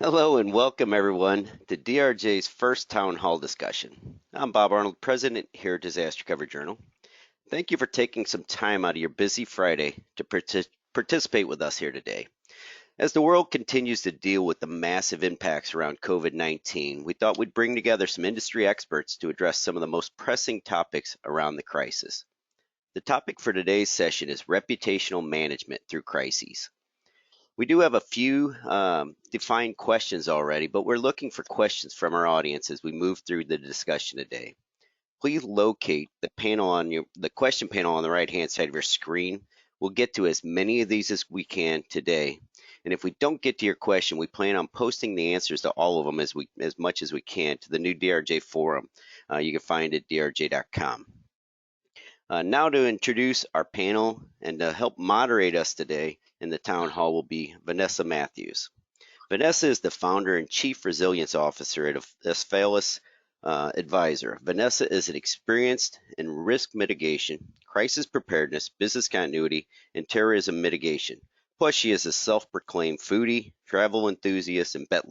Hello and welcome everyone to DRJ's first town hall discussion. I'm Bob Arnold, president here at Disaster Coverage Journal. Thank you for taking some time out of your busy Friday to participate with us here today. As the world continues to deal with the massive impacts around COVID-19, we thought we'd bring together some industry experts to address some of the most pressing topics around the crisis. The topic for today's session is reputational management through crises. We do have a few defined questions already, but we're looking for questions from our audience as we move through the discussion today. Please locate the question panel on the right-hand side of your screen. We'll get to as many of these as we can today. And if we don't get to your question, we plan on posting the answers to all of them as much as we can to the new DRJ forum. You can find it at drj.com. Now to introduce our panel and to help moderate us today in the town hall will be Vanessa Mathews. Vanessa is the founder and chief resilience officer at Asfalis Advisor. Vanessa is an experienced in risk mitigation, crisis preparedness, business continuity, and terrorism mitigation. Plus, she is a self-proclaimed foodie, travel enthusiast, and pet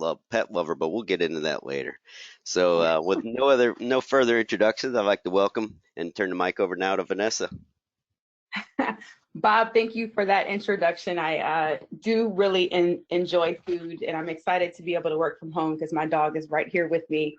lover, but we'll get into that later. So with no further introductions, I'd like to welcome and turn the mic over now to Vanessa. Bob, thank you for that introduction. I do really enjoy food, and I'm excited to be able to work from home because my dog is right here with me.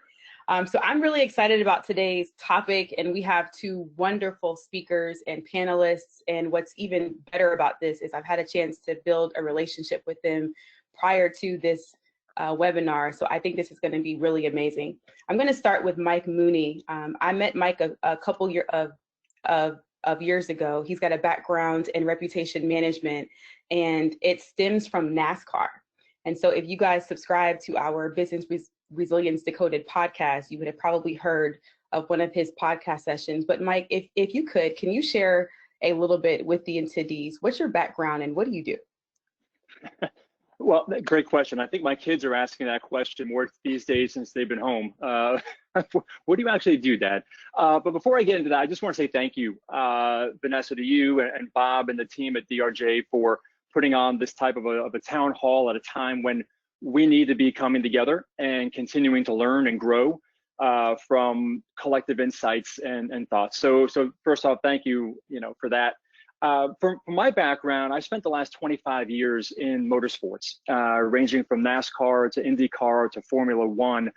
So I'm really excited about today's topic, and we have two wonderful speakers and panelists. And what's even better about this is I've had a chance to build a relationship with them prior to this webinar. So I think this is going to be really amazing. I'm going to start with Mike Mooney. I met Mike a couple of years ago. He's got a background in reputation management, and it stems from NASCAR. And so if you guys subscribe to our Business Resilience Decoded podcast, you would have probably heard of one of his podcast sessions. But Mike, if you could, can you share a little bit with the attendees? What's your background and what do you do? Well, great question. I think my kids are asking that question more these days since they've been home. What do you actually do, Dad? But before I get into that, I just want to say thank you, Vanessa, to you and Bob and the team at DRJ for putting on this type of a town hall at a time when we need to be coming together and continuing to learn and grow from collective insights and thoughts. So first off, thank you, for that. From my background, I spent the last 25 years in motorsports, ranging from NASCAR to IndyCar to Formula One,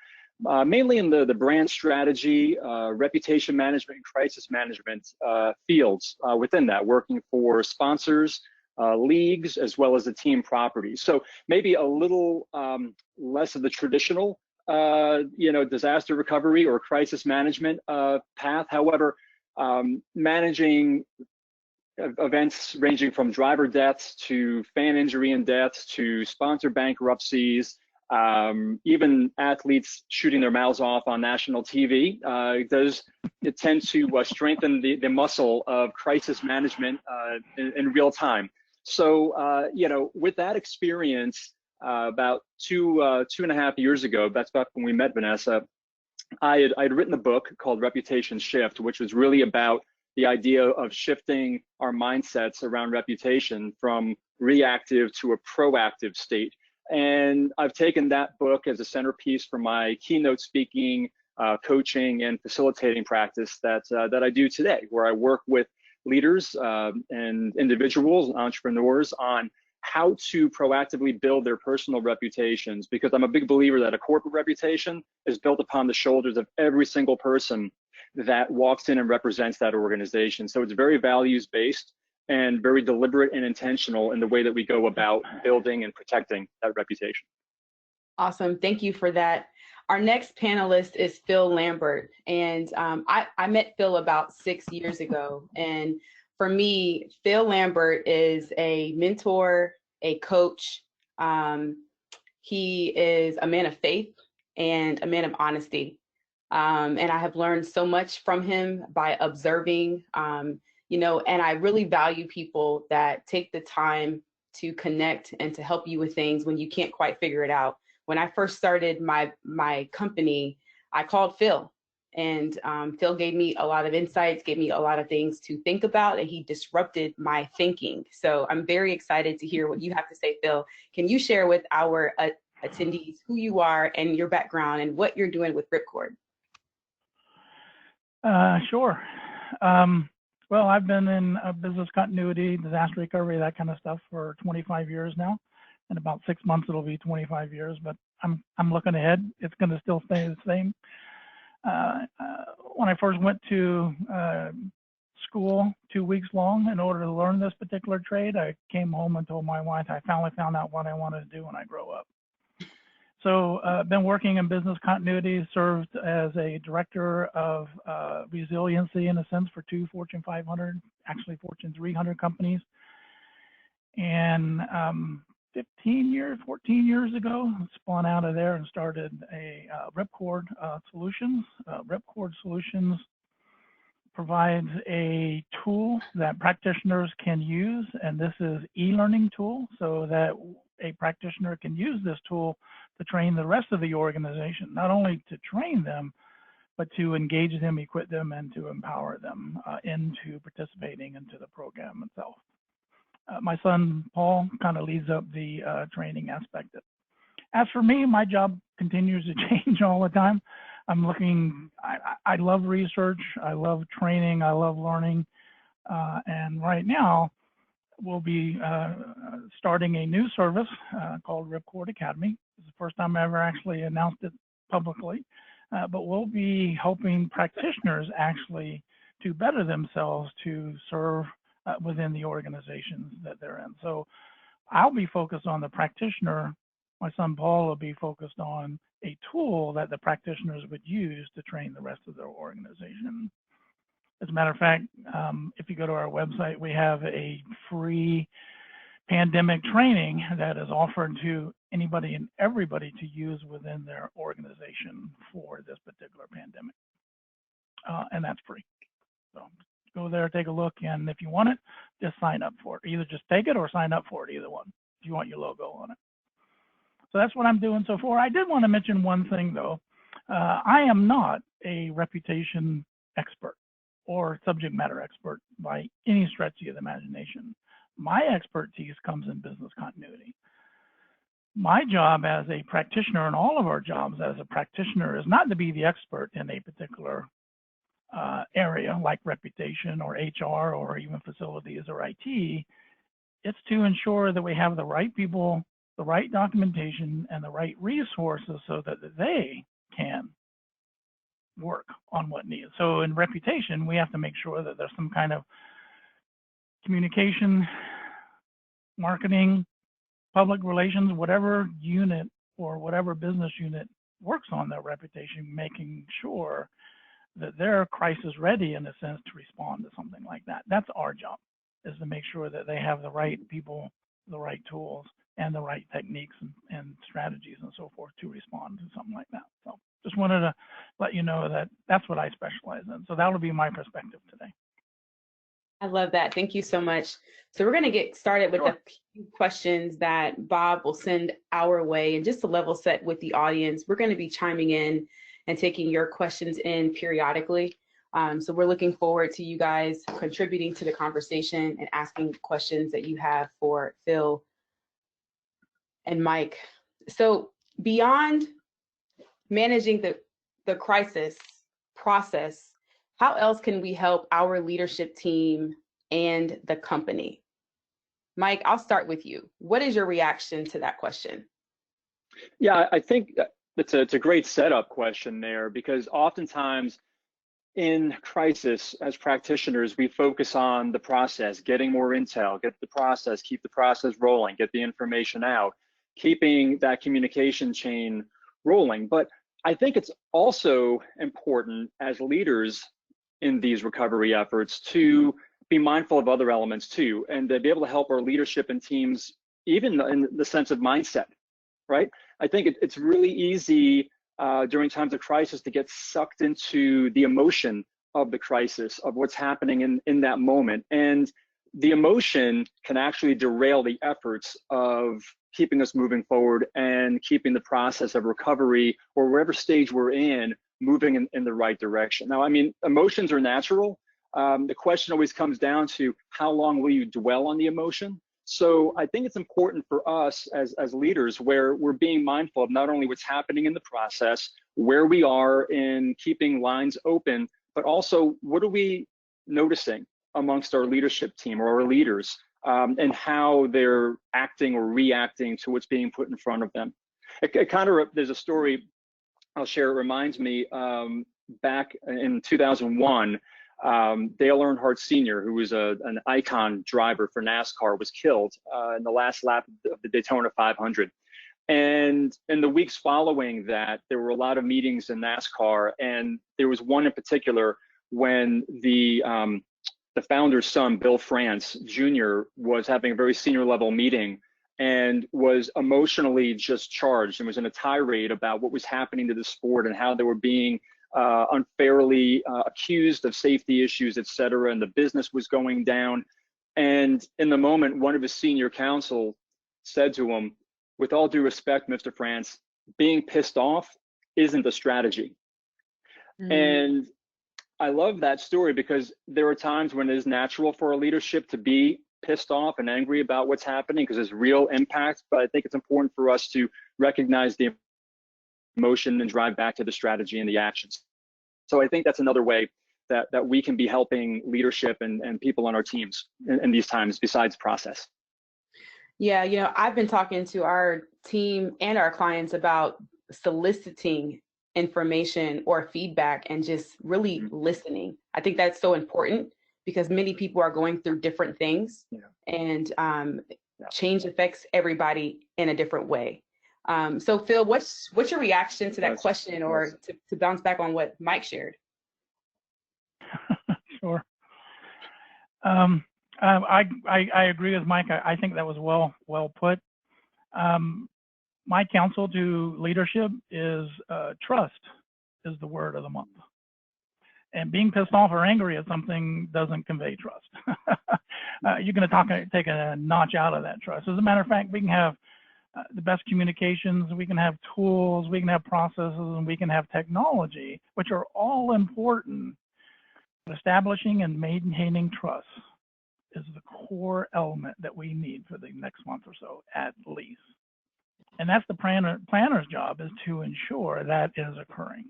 mainly in the brand strategy, reputation management, and crisis management fields within that, working for sponsors, leagues, as well as the team properties. So maybe a little less of the traditional, disaster recovery or crisis management path. However, managing events ranging from driver deaths to fan injury and deaths to sponsor bankruptcies, even athletes shooting their mouths off on national TV. It tends to strengthen the muscle of crisis management in real time. So, with that experience, about two and a half years ago, that's about when we met Vanessa, I had written a book called Reputation Shift, which was really about the idea of shifting our mindsets around reputation from reactive to a proactive state. And I've taken that book as a centerpiece for my keynote speaking, coaching, and facilitating practice that I do today, where I work with leaders and individuals, entrepreneurs on how to proactively build their personal reputations, because I'm a big believer that a corporate reputation is built upon the shoulders of every single person that walks in and represents that organization. So it's very values-based and very deliberate and intentional in the way that we go about building and protecting that reputation. Awesome, thank you for that. Our next panelist is Phil Lambert, and I met Phil about 6 years ago, and for me, Phil Lambert is a mentor, a coach. He is a man of faith and a man of honesty. And I have learned so much from him by observing, and I really value people that take the time to connect and to help you with things when you can't quite figure it out. When I first started my company, I called Phil, and Phil gave me a lot of insights, gave me a lot of things to think about, and he disrupted my thinking. So I'm very excited to hear what you have to say, Phil. Can you share with our attendees who you are and your background and what you're doing with Ripcord. Sure. Well, I've been in business continuity, disaster recovery, that kind of stuff for 25 years now. In about 6 months, it'll be 25 years, but I'm looking ahead. It's going to still stay the same. When I first went to school 2 weeks long in order to learn this particular trade, I came home and told my wife I finally found out what I wanted to do when I grow up. So been working in business continuity, served as a director of resiliency in a sense for 2 Fortune 500, actually Fortune 300 companies. And 14 years ago, spun out of there and started a Ripcord Solutions. Ripcord Solutions provides a tool that practitioners can use, and this is e-learning tool, so that a practitioner can use this tool to train the rest of the organization, not only to train them, but to engage them, equip them, and to empower them into participating into the program itself. My son, Paul, kind of leads up the training aspect. As for me, my job continues to change all the time. I'm looking, I love research, I love training, I love learning, and right now we'll be starting a new service called Ripcord Academy. It's the first time I ever actually announced it publicly, but we'll be helping practitioners actually to better themselves to serve within the organizations that they're in. So I'll be focused on the practitioner. My son Paul will be focused on a tool that the practitioners would use to train the rest of their organization. As a matter of fact, if you go to our website, we have a free pandemic training that is offered to anybody and everybody to use within their organization for this particular pandemic. And that's free. So go there, take a look, and if you want it, just sign up for it. Either just take it or sign up for it, either one, if you want your logo on it. So that's what I'm doing so far. I did want to mention one thing, though. I am not a reputation expert or subject matter expert by any stretch of the imagination. My expertise comes in business continuity. My job as a practitioner, and all of our jobs as a practitioner, is not to be the expert in a particular area like reputation or HR or even facilities or IT. It's to ensure that we have the right people, the right documentation, and the right resources so that they can work on what needs. So in reputation, we have to make sure that there's some kind of communication, marketing, public relations, whatever unit or whatever business unit works on their reputation, making sure that they're crisis ready in a sense to respond to something like that. That's our job, is to make sure that they have the right people, the right tools, and the right techniques and strategies and so forth to respond to something like that. So just wanted to let you know that that's what I specialize in. So that'll be my perspective today. I love that. Thank you so much. So we're going to get started with Sure. a few questions that Bob will send our way. And just to level set with the audience, we're going to be chiming in and taking your questions in periodically. So we're looking forward to you guys contributing to the conversation and asking questions that you have for Phil and Mike. So beyond managing the crisis process, how else can we help our leadership team and the company? Mike, I'll start with you. What is your reaction to that question? Yeah, I think it's a great setup question there, because oftentimes in crisis, as practitioners, we focus on the process, getting more intel, get the process, keep the process rolling, get the information out, keeping that communication chain rolling. But I think it's also important as leaders in these recovery efforts to be mindful of other elements too, and to be able to help our leadership and teams, even in the sense of mindset, right? I think it's really easy during times of crisis to get sucked into the emotion of the crisis, of what's happening in that moment. And the emotion can actually derail the efforts of keeping us moving forward and keeping the process of recovery, or wherever stage we're in, moving in the right direction. Now, I mean, emotions are natural. The question always comes down to how long will you dwell on the emotion? So I think it's important for us as leaders, where we're being mindful of not only what's happening in the process, where we are in keeping lines open, but also what are we noticing amongst our leadership team or our leaders, and how they're acting or reacting to what's being put in front of them. There's a story I'll share. It reminds me, back in 2001, Dale Earnhardt Sr., who was an icon driver for NASCAR, was killed in the last lap of the Daytona 500. And in the weeks following that, there were a lot of meetings in NASCAR, and there was one in particular when the founder's son, Bill France Jr., was having a very senior level meeting and was emotionally just charged and was in a tirade about what was happening to the sport and how they were being unfairly accused of safety issues, et cetera, and the business was going down. And in the moment, one of his senior counsel said to him, "With all due respect, Mr. France, being pissed off isn't a strategy." Mm-hmm. And I love that story because there are times when it is natural for a leadership to be pissed off and angry about what's happening because there's real impact. But I think it's important for us to recognize the emotion and drive back to the strategy and the actions. So I think that's another way that we can be helping leadership and people on our teams in these times besides process. Yeah, you know, I've been talking to our team and our clients about soliciting information or feedback and just really listening. I think that's so important because many people are going through different things, and change affects everybody in a different way. So Phil, what's your reaction to that question, or to bounce back on what Mike shared? Sure. I agree with Mike. I think that was well put. My counsel to leadership is trust is the word of the month. And being pissed off or angry at something doesn't convey trust. You're going to take a notch out of that trust. As a matter of fact, we can have the best communications, we can have tools, we can have processes, and we can have technology, which are all important. Establishing and maintaining trust is the core element that we need for the next month or so, at least. And that's the planner's job, is to ensure that is occurring.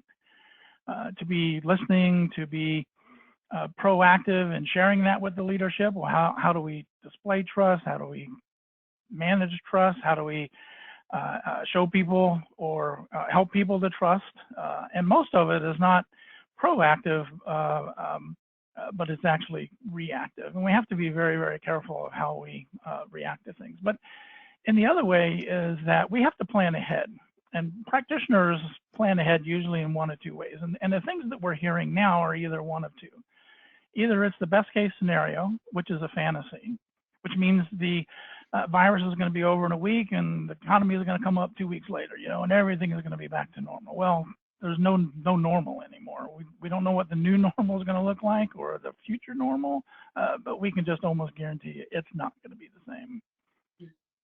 To be listening, to be proactive and sharing that with the leadership. Well, how do we display trust? How do we manage trust? How do we show people or help people to trust? And most of it is not proactive, but it's actually reactive. And we have to be very, very careful of how we react to things. But in the other way is that we have to plan ahead. And practitioners plan ahead usually in one of two ways. And the things that we're hearing now are either one of two. Either it's the best case scenario, which is a fantasy, which means the virus is going to be over in a week and the economy is going to come up 2 weeks later, and everything is going to be back to normal. Well, there's no normal anymore. We don't know what the new normal is going to look like or the future normal, but we can just almost guarantee you it's not going to be the same.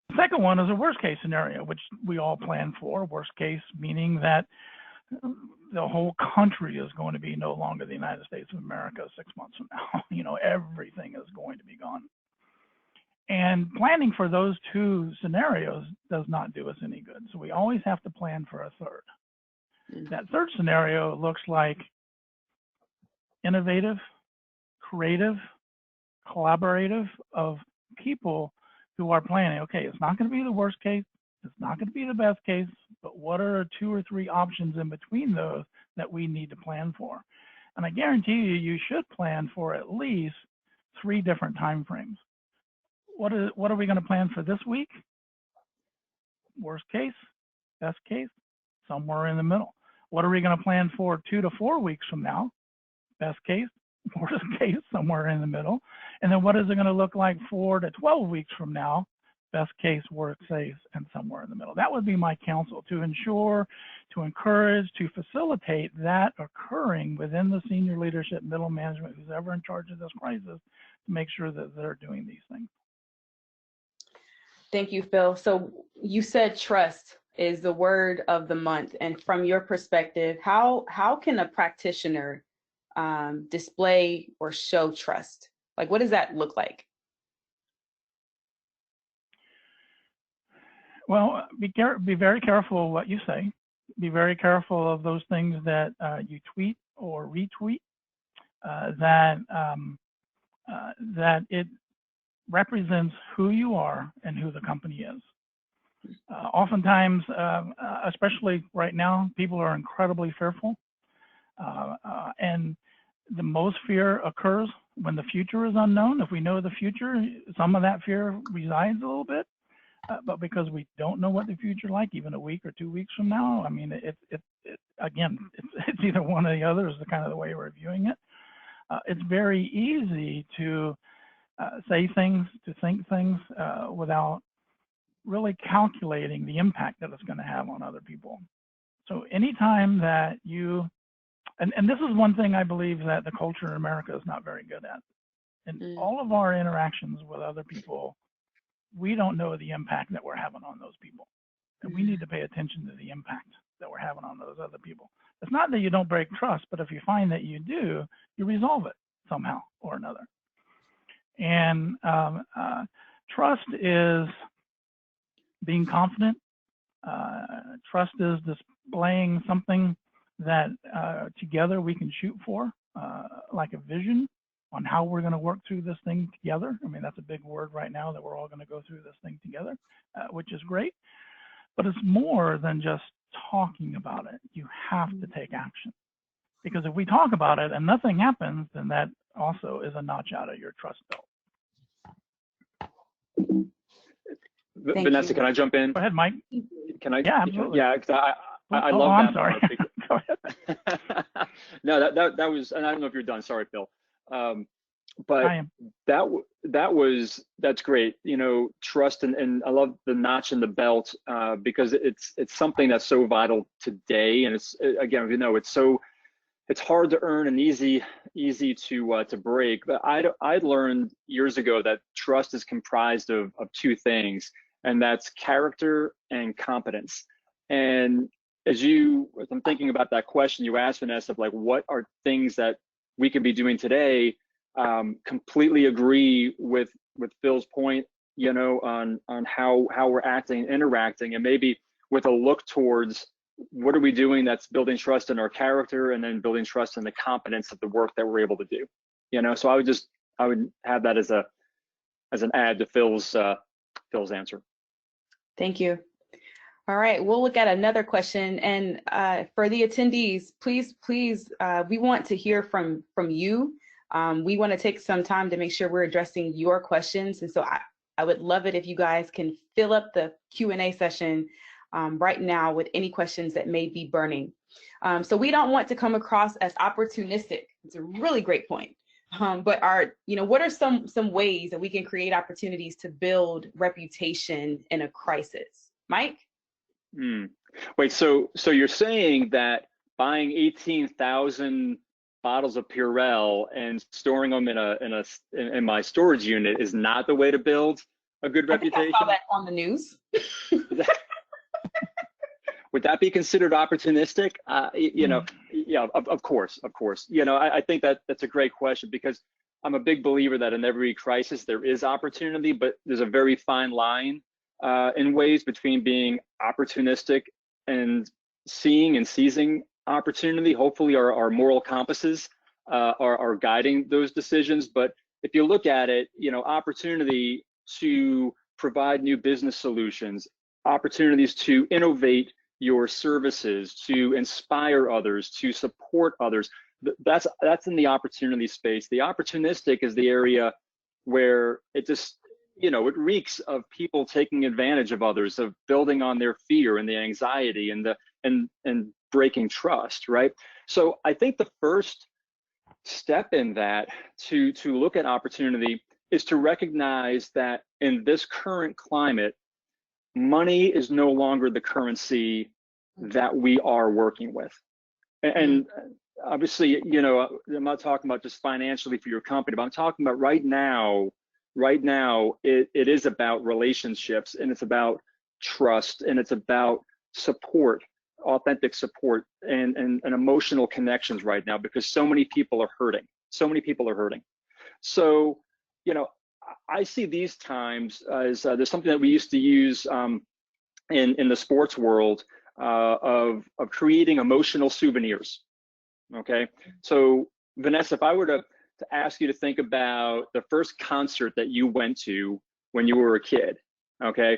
The second one is a worst case scenario, which we all plan for. Worst case meaning that the whole country is going to be no longer the United States of America 6 months from now. Everything is going to be gone. And planning for those two scenarios does not do us any good. So we always have to plan for a third. That third scenario looks like innovative, creative, collaborative of people who are planning. Okay, it's not going to be the worst case. It's not going to be the best case, but what are 2 or 3 options in between those that we need to plan for? And I guarantee you should plan for at least 3 different time frames. What are we going to plan for this week? Worst case, best case, somewhere in the middle. What are we going to plan for 2 to 4 weeks from now? Best case, worst case, somewhere in the middle. And then what is it going to look like 4 to 12 weeks from now? Best case, worst case, and somewhere in the middle. That would be my counsel, to ensure, to encourage, to facilitate that occurring within the senior leadership, middle management, who's ever in charge of this crisis, to make sure that they're doing these things. Thank you, Phil. So you said trust is the word of the month. And from your perspective, how can a practitioner display or show trust? Like, what does that look like? Well, be very careful what you say. Be very careful of those things that you tweet or retweet. That it represents who you are and who the company is. Oftentimes, especially right now, people are incredibly fearful, and the most fear occurs when the future is unknown. If we know the future, some of that fear resides a little bit. But because we don't know what the future like, even a week or 2 weeks from now, I mean, again, it's either one or the other is the kind of the way we're viewing it. It's very easy to say things, to think things without really calculating the impact that it's going to have on other people. So anytime that you, and this is one thing I believe that the culture in America is not very good at. In all of our interactions with other people, we don't know the impact that we're having on those people. And we need to pay attention to the impact that we're having on those other people. It's not that you don't break trust, but if you find that you do, you resolve it somehow or another. And trust is being confident. Trust is displaying something that together we can shoot for, like a vision on how we're going to work through this thing together. I mean, that's a big word right now, that we're all going to go through this thing together, which is great. But it's more than just talking about it. You have to take action. Because if we talk about it and nothing happens, then that also is a notch out of your trust belt. Vanessa, can I jump in? Go ahead, Mike. Can I? Yeah, absolutely. Yeah, I love I'm that sorry. part. No, that was, and I don't know if you're done. Sorry, Phil. But that's great. You know, trust, and I love the notch in the belt because it's something that's so vital today, and it's, again, you know, it's hard to earn and easy to break. But I'd learned years ago that trust is comprised of two things, and that's character and competence. And as I'm thinking about that question you asked, Vanessa, of like, what are things that we could be doing today? Completely agree with Phil's point, you know, on how we're acting and interacting, and maybe with a look towards what are we doing that's building trust in our character, and then building trust in the competence of the work that we're able to do. You know, so I would have that as an add to Phil's answer. Thank you. All right, we'll look at another question, and for the attendees, please, we want to hear from you. We want to take some time to make sure we're addressing your questions, and so I would love it if you guys can fill up the Q&A session right now with any questions that may be burning. So we don't want to come across as opportunistic. It's a really great point. But what are some ways that we can create opportunities to build reputation in a crisis? Mike? Wait, so you're saying that buying 18,000 bottles of Purell and storing them in my storage unit is not the way to build a good reputation? I saw that on the news. Would that be considered opportunistic? You know, yeah, of course. You know, I think that's a great question, because I'm a big believer that in every crisis there is opportunity, but there's a very fine line in ways between being opportunistic and seeing and seizing opportunity. Hopefully our moral compasses are guiding those decisions. But if you look at it, you know, opportunity to provide new business solutions, opportunities to innovate your services, to inspire others, to support others, that's in the opportunity space. The opportunistic is the area where it just, you know, it reeks of people taking advantage of others, of building on their fear and the anxiety and breaking trust, right? So I think the first step in that to look at opportunity is to recognize that in this current climate, money is no longer the currency that we are working with. And obviously, you know, I'm not talking about just financially for your company, but I'm talking about right now, it is about relationships, and it's about trust, and it's about support, authentic support, and emotional connections right now, because so many people are hurting. So, you know, I see these times as there's something that we used to use in the sports world of creating emotional souvenirs. Okay, so Vanessa, if I were to ask you to think about the first concert that you went to when you were a kid, okay,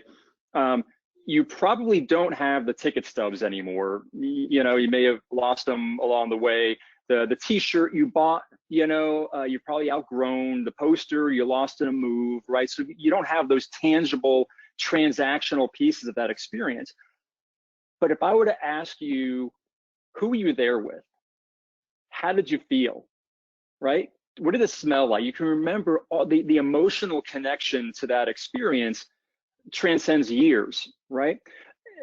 you probably don't have the ticket stubs anymore. You know, you may have lost them along the way. The T-shirt you bought, you know, you probably outgrown. The poster you lost in a move, right? So you don't have those tangible transactional pieces of that experience. But if I were to ask you, who were you there with? How did you feel, right? What did it smell like? You can remember all the emotional connection to that experience transcends years, right?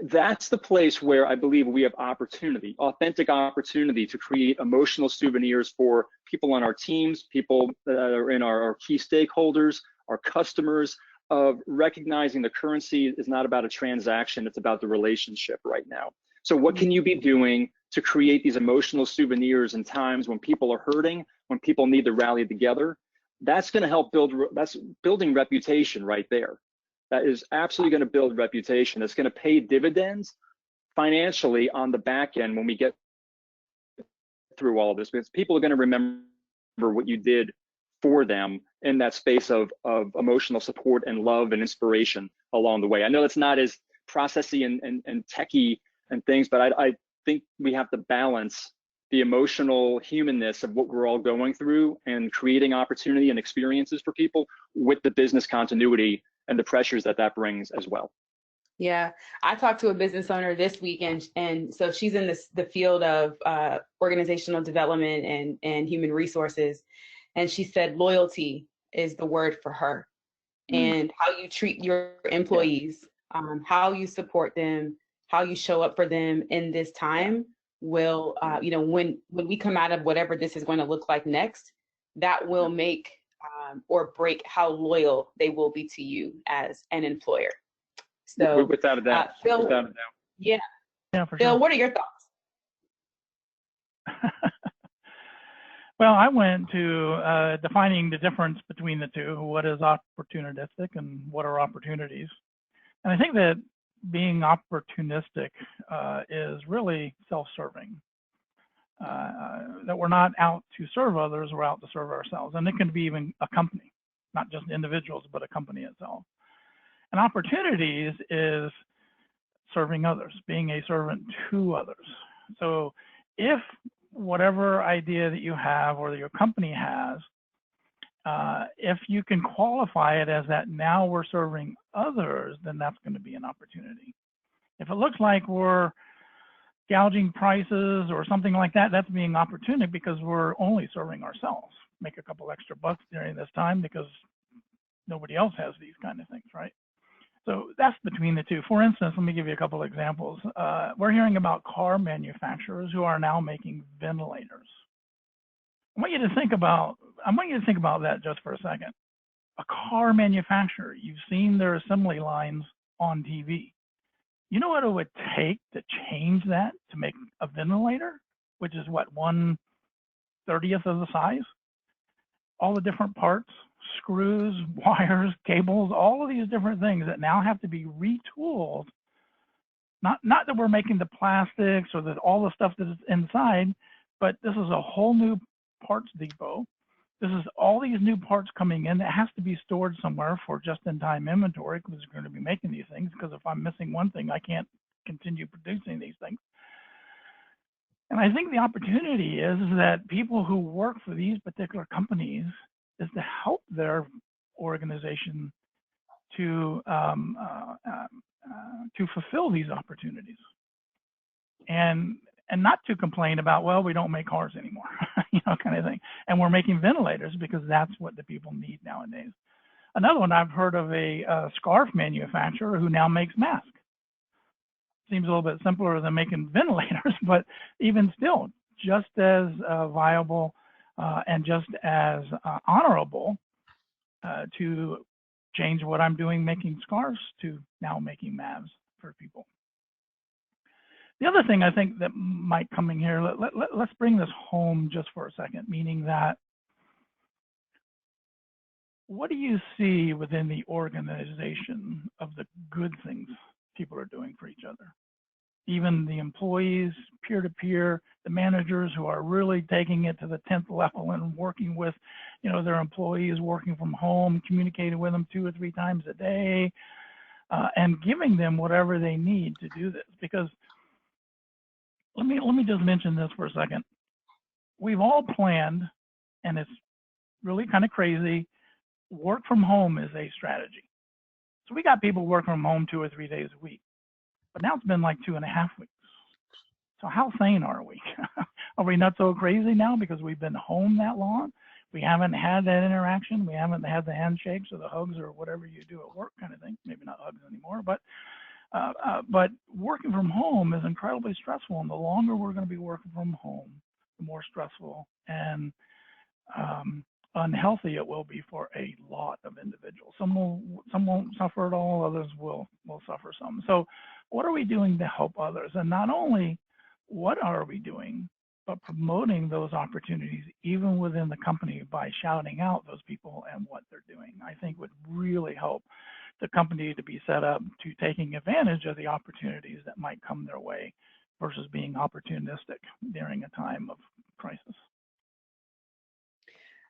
That's the place where I believe we have opportunity, authentic opportunity to create emotional souvenirs for people on our teams, people that are in our key stakeholders, our customers, of recognizing the currency is not about a transaction, it's about the relationship right now. So what can you be doing to create these emotional souvenirs in times when people are hurting, when people need to rally together? That's going to help build, that's building reputation right there. That is absolutely going to build reputation. It's going to pay dividends financially on the back end when we get through all of this, because people are going to remember what you did for them in that space of emotional support and love and inspiration along the way. I know it's not as processy and techy and things, but I think we have to balance the emotional humanness of what we're all going through and creating opportunity and experiences for people with the business continuity and the pressures that brings as well. Yeah, I talked to a business owner this week, and so she's in the field of organizational development and human resources, and she said loyalty is the word for her, and how you treat your employees, how you support them, how you show up for them in this time will, you know, when we come out of whatever this is going to look like next, that will make or break how loyal they will be to you as an employer. So without a doubt, Phil, without a doubt. Yeah, for Phil, sure. what are your thoughts? Well, I went to defining the difference between the two. What is opportunistic and what are opportunities? And I think that being opportunistic is really self-serving. That we're not out to serve others, we're out to serve ourselves. And it can be even a company, not just individuals, but a company itself. And opportunities is serving others, being a servant to others. So if whatever idea that you have or that your company has, if you can qualify it as that now we're serving others, then that's going to be an opportunity. If it looks like we're gouging prices or something like that, that's being opportunistic because we're only serving ourselves. Make a couple extra bucks during this time because nobody else has these kind of things, right? So that's between the two. For instance, let me give you a couple of examples. We're hearing about car manufacturers who are now making ventilators. I want you to think about that just for a second. A car manufacturer, you've seen their assembly lines on TV. You know what it would take to change that to make a ventilator, which is what, 1/30th of the size? All the different parts, screws, wires, cables, all of these different things that now have to be retooled. Not that we're making the plastics or that all the stuff that is inside, but this is a whole new parts depot. This is all these new parts coming in that has to be stored somewhere for just-in-time inventory because we're going to be making these things, because if I'm missing one thing, I can't continue producing these things. And I think the opportunity is that people who work for these particular companies is to help their organization to fulfill these opportunities, and not to complain about, well, we don't make cars anymore, you know, kind of thing. And we're making ventilators because that's what the people need nowadays. Another one, I've heard of a scarf manufacturer who now makes masks. Seems a little bit simpler than making ventilators, but even still, just as viable and just as honorable to change what I'm doing making scarves to now making mavs for people. The other thing I think that might come in here, let's bring this home just for a second, meaning that what do you see within the organization of the good things people are doing for other. Even the employees, peer-to-peer, the managers who are really taking it to the 10th level and working with, their employees, working from home, communicating with them 2 or 3 times a day, and giving them whatever they need to do this. Because let me just mention this for a second. We've all planned, and it's really kind of crazy, work from home is a strategy. So we got people working from home 2 or 3 days a week, but now it's been like 2.5 weeks. So how sane are we? Are we not so crazy now because we've been home that long? We haven't had that interaction. We haven't had the handshakes or the hugs or whatever you do at work kind of thing. Maybe not hugs anymore, but working from home is incredibly stressful. And the longer we're going to be working from home, the more stressful and unhealthy it will be for a lot of individuals. Some won't suffer at all. Others will suffer some. So what are we doing to help others? And not only what are we doing, but promoting those opportunities even within the company by shouting out those people and what they're doing, I think would really help the company to be set up to taking advantage of the opportunities that might come their way versus being opportunistic during a time of crisis.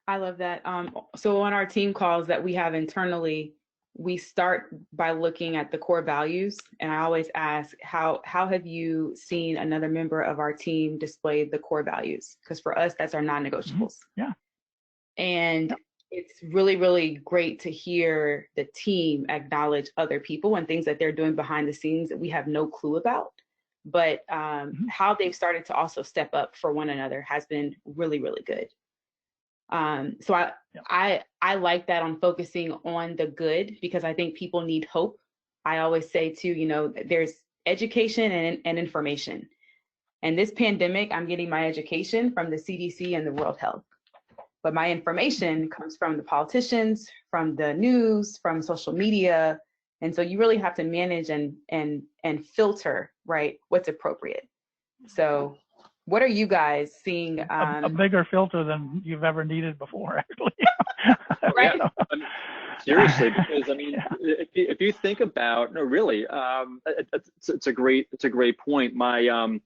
I love that. So on our team calls that we have internally, we start by looking at the core values. And I always ask, how have you seen another member of our team display the core values? Because for us, that's our non-negotiables. Yeah. And it's really, really great to hear the team acknowledge other people and things that they're doing behind the scenes that we have no clue about. But how they've started to also step up for one another has been really, really good. So I like that on focusing on the good, because I think people need hope. I always say too, there's education and information. And this pandemic, I'm getting my education from the CDC and the World Health. But my information comes from the politicians, from the news, from social media. And so you really have to manage and filter, right, what's appropriate. So what are you guys seeing? A bigger filter than you've ever needed before, actually. Right? Seriously, because I mean, if you think about, no, really, it's a great point. My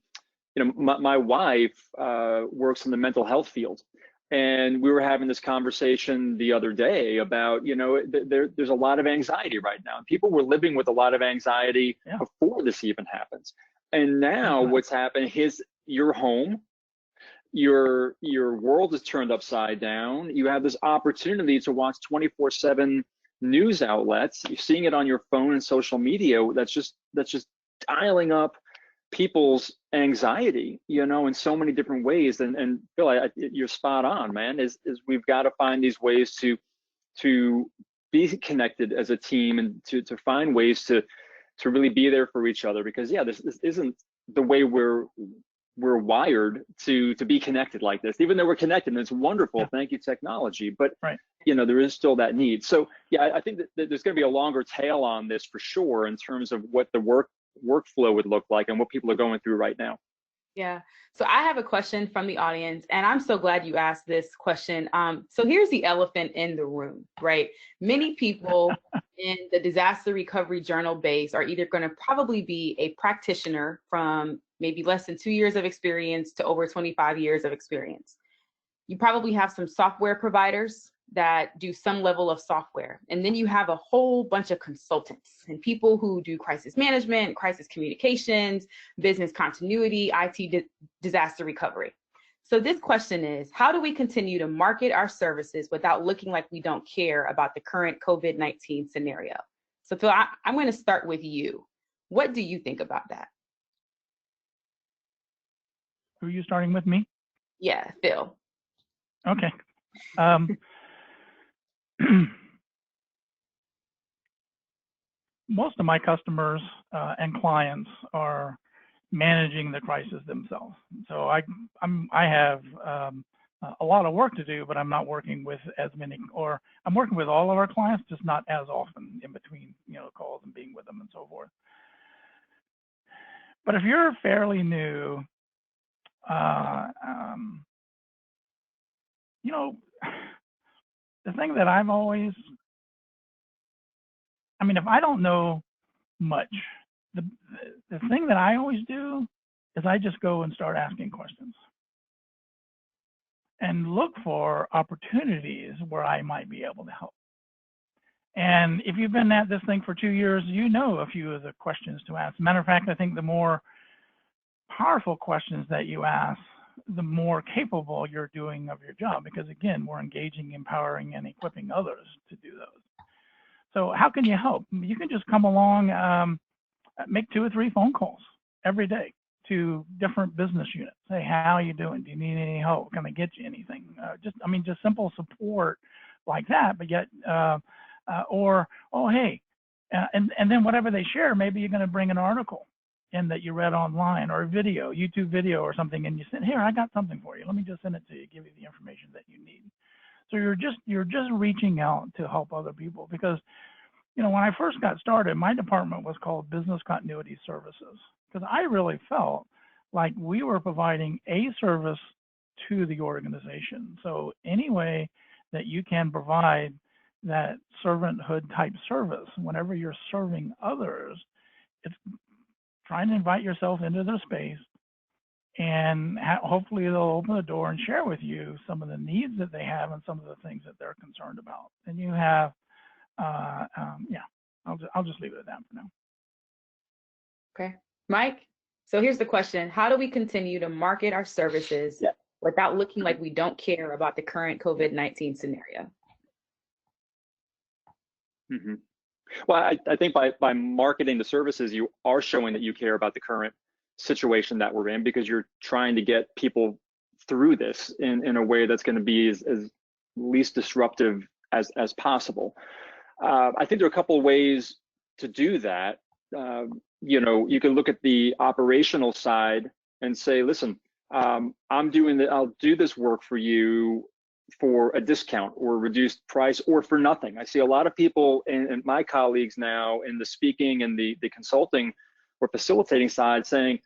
my wife works in the mental health field, and we were having this conversation the other day about, there's a lot of anxiety right now. People were living with a lot of anxiety before this even happens, and now what's happened is you're home. Your world is turned upside down. You have this opportunity to watch 24/7 news outlets. You're seeing it on your phone and social media. That's just dialing up people's anxiety, in so many different ways. And Phil, you're spot on, man. Is we've got to find these ways to be connected as a team and to find ways to really be there for each other. Because this isn't the way we're wired to be connected like this. Even though we're connected, and it's wonderful, thank you technology, but there is still that need. So I think that there's going to be a longer tail on this for sure in terms of what the workflow would look like and what people are going through right now. Yeah. So I have a question from the audience, and I'm so glad you asked this question. So here's the elephant in the room, right? Many people in the disaster recovery journal base are either going to probably be a practitioner from maybe less than 2 years of experience to over 25 years of experience. You probably have some software providers that do some level of software. And then you have a whole bunch of consultants and people who do crisis management, crisis communications, business continuity, IT disaster recovery. So this question is, how do we continue to market our services without looking like we don't care about the current COVID-19 scenario? So Phil, I'm going to start with you. What do you think about that? Who are you starting with, me? Yeah, Phil. Okay. Most of my customers and clients are managing the crisis themselves. So I have a lot of work to do, but I'm not working with as many, or I'm working with all of our clients, just not as often in between, calls and being with them and so forth. But if you're fairly new, the thing that I've always, if I don't know much the thing that I always do is I just go and start asking questions and look for opportunities where I might be able to help. And if you've been at this thing for 2 years, you know a few of the questions to ask. Matter of fact, I think the more powerful questions that you ask, the more capable you're doing of your job, because again, we're engaging, empowering, and equipping others to do those. So how can you help? You can just come along, make 2 or 3 phone calls every day to different business units. Say, how are you doing? Do you need any help? Can I get you anything? Just simple support like that, but yet, or, oh, hey, and then whatever they share, maybe you're going to bring an article in that you read online, or a video, YouTube video or something, and you said, here, I got something for you. Let me just send it to you, give you the information that you need. So you're just reaching out to help other people, because, you know, when I first got started, my department was called Business Continuity Services, because I really felt like we were providing a service to the organization. So any way that you can provide that servanthood type service, whenever you're serving others, it's trying to invite yourself into their space, and hopefully they'll open the door and share with you some of the needs that they have and some of the things that they're concerned about. And you have, yeah, I'll just leave it at that for now. Okay, Mike. So here's the question: how do we continue to market our services without looking like we don't care about the current COVID-19 scenario? Mm-hmm. Well, I think by marketing the services, you are showing that you care about the current situation that we're in, because you're trying to get people through this in a way that's going to be as least disruptive as possible. I think there are a couple of ways to do that. You know, you can look at the operational side and say, listen, I'll do this work for you for a discount or reduced price or for nothing. I see a lot of people and my colleagues now in the speaking and the consulting or facilitating side saying,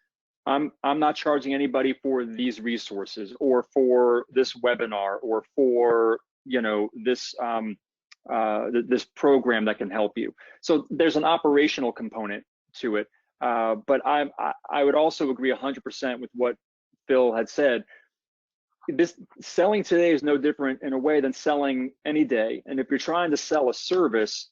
I'm not charging anybody for these resources or for this webinar or for, you know, this this program that can help you. So there's an operational component to it. But I would also agree 100% with what Phil had said. This selling today is no different in a way than selling any day. And if you're trying to sell a service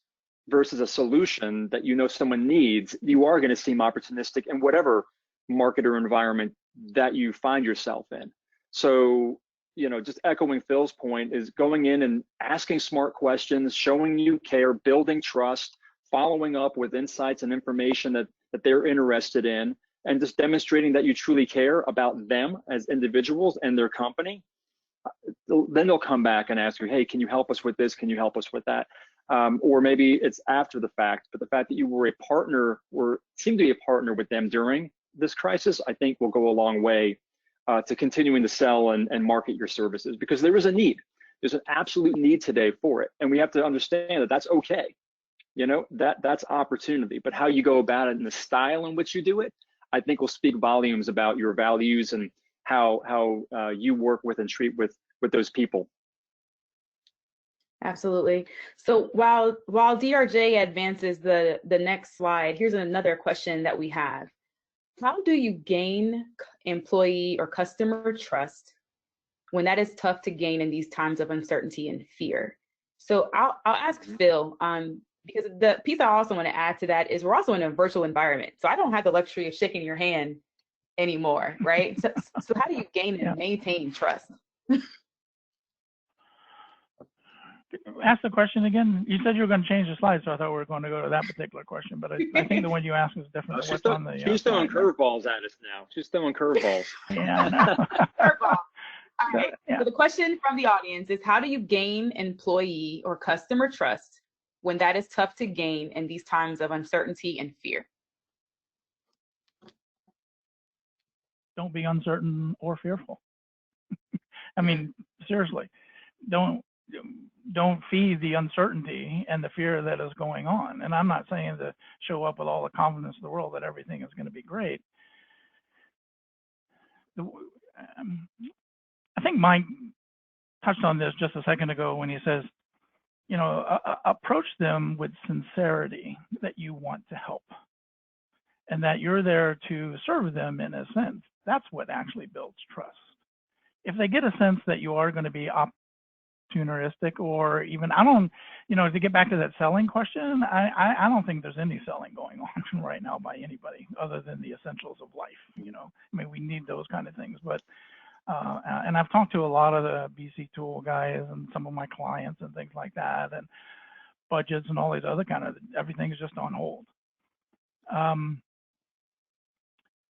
versus a solution that you know someone needs, you are going to seem opportunistic in whatever market or environment that you find yourself in. So, you know, just echoing Phil's point is going in and asking smart questions, showing you care, building trust, following up with insights and information that they're interested in, and just demonstrating that you truly care about them as individuals and their company. Then they'll come back and ask you, hey, can you help us with this? Can you help us with that? Or maybe it's after the fact, but the fact that you were a partner or seem to be a partner with them during this crisis, I think will go a long way to continuing to sell and market your services, because there is a need. There's an absolute need today for it. And we have to understand that that's okay. You know, that's opportunity, but how you go about it and the style in which you do it, I think will speak volumes about your values and how you work with and treat with those people. Absolutely. So while DRJ advances the next slide, here's another question that we have. How do you gain employee or customer trust when that is tough to gain in these times of uncertainty and fear? So I'll ask Phil, because the piece I also want to add to that is we're also in a virtual environment. So I don't have the luxury of shaking your hand anymore, right? So how do you gain and maintain trust? Ask the question again. You said you were going to change the slide, so I thought we were going to go to that particular question, but I think the one you asked is different. She's throwing curveballs at us now. She's throwing curveballs. Yeah, I know. Curveball. All right. Yeah. So the question from the audience is, how do you gain employee or customer trust when that is tough to gain in these times of uncertainty and fear? Don't be uncertain or fearful. I mean, seriously, don't feed the uncertainty and the fear that is going on. And I'm not saying to show up with all the confidence in the world that everything is going to be great. I think Mike touched on this just a second ago when he says, you know, approach them with sincerity that you want to help. and that you're there to serve them in a sense. That's what actually builds trust. If they get a sense that you are going to be opportunistic, or even, I don't, to get back to that selling question, I don't think there's any selling going on right now by anybody other than the essentials of life. I mean, we need those kind of things, but and I've talked to a lot of the BC Tool guys and some of my clients and things like that, and budgets and all these other kind of, everything is just on hold.